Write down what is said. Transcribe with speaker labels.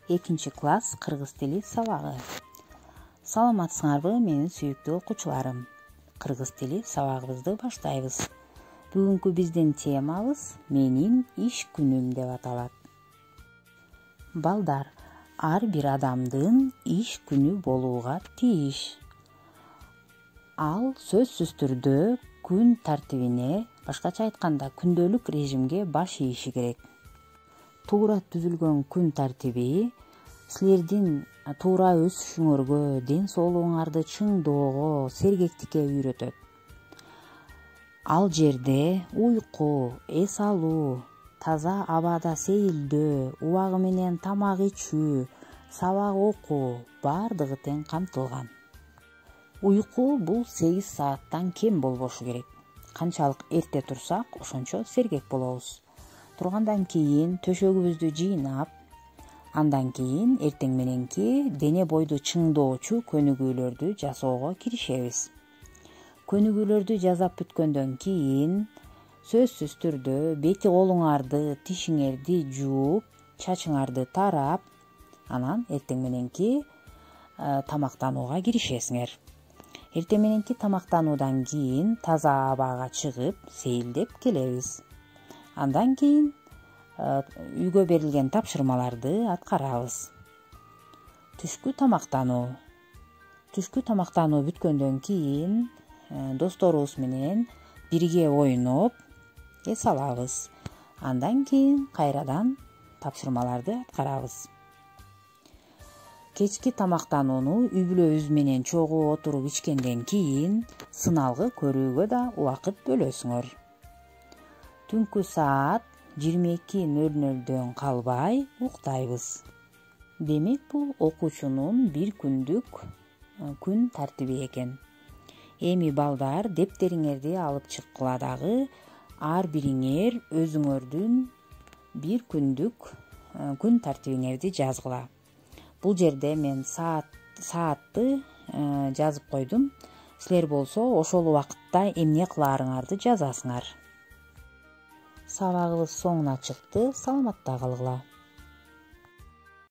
Speaker 1: Экинчи класс кыргыз тили сабагы. Саламатсыңарбы менин сүйүктүү окуучуларым? Кыргыз тили сабагыбызды баштайбыз. Бүгүнкү биздин темабыз менин иш күнүм деп аталат. Балдар, ар бир адамдын иш күнү болууга тийиш. Ал сөзсүз түрдө күн тартибине, башкача айтканда күндөлүк режимге баш ийиши керек. Туура түзүлгөн күн тартиби силердин туура өсүшүңөргө, ден соолугуңарды чыңдоого, сергектикке үйрөтөт. Ал жерде уйку, эс алуу, таза абада сейилдөө, убагы менен тамак ичүү, сабак окуу баардыгы тең камтылган. Уйку бул 8 сааттан кем болбошу керек. Канчалык эрте турсак, ошончо сергек болобуз. Тургандан кийин төшөгүбүздү жыйнап, андан кийин эртең мененки дене бойду чыңдоочу көнүгүүлөрдү жасоого киришебиз. Көнүгүүлөрдү жасап бүткөндөн кийин сөзсүз түрдө бети колуңарды, тишиңерди жууп, чачыңарды тарап, анан эртең мененки тамактанууга киришесиңер. Эртең мененки тамактануудан кийин таза абага чыгып, сейилдеп келебиз. Андан кийин үйгө берилген тапшырмаларды аткарабыз. Түшкү тамактануу. Түшкү тамактануу бүткөндөн кийин досторубуз менен бирге ойноп, эс алабыз. Андан кийин кайрадан тапшырмаларды аткарабыз. Кечки тамактанууну үй бүлөбүз менен чогуу отуруп ичкенден кийин сыналгы көрүүгө да убакыт бөлөсүңөр. Түнкү саат 22:00 калбай уктайбыз. Демек бул окуучунун бир күндүк күн тартиби экен. Эми балдар, дептериңерди алып чыккыла дагы ар бириңер өзүңөрдүн бир күндүк күн тартибиңерди жазгыла. Бул жерде мен саатты жазып койдум. Силер болсо ошол убакытта эмне кылаарыңарды жазасыңар. Сабагыбыз соңуна чыкты. Саламатта калгыла.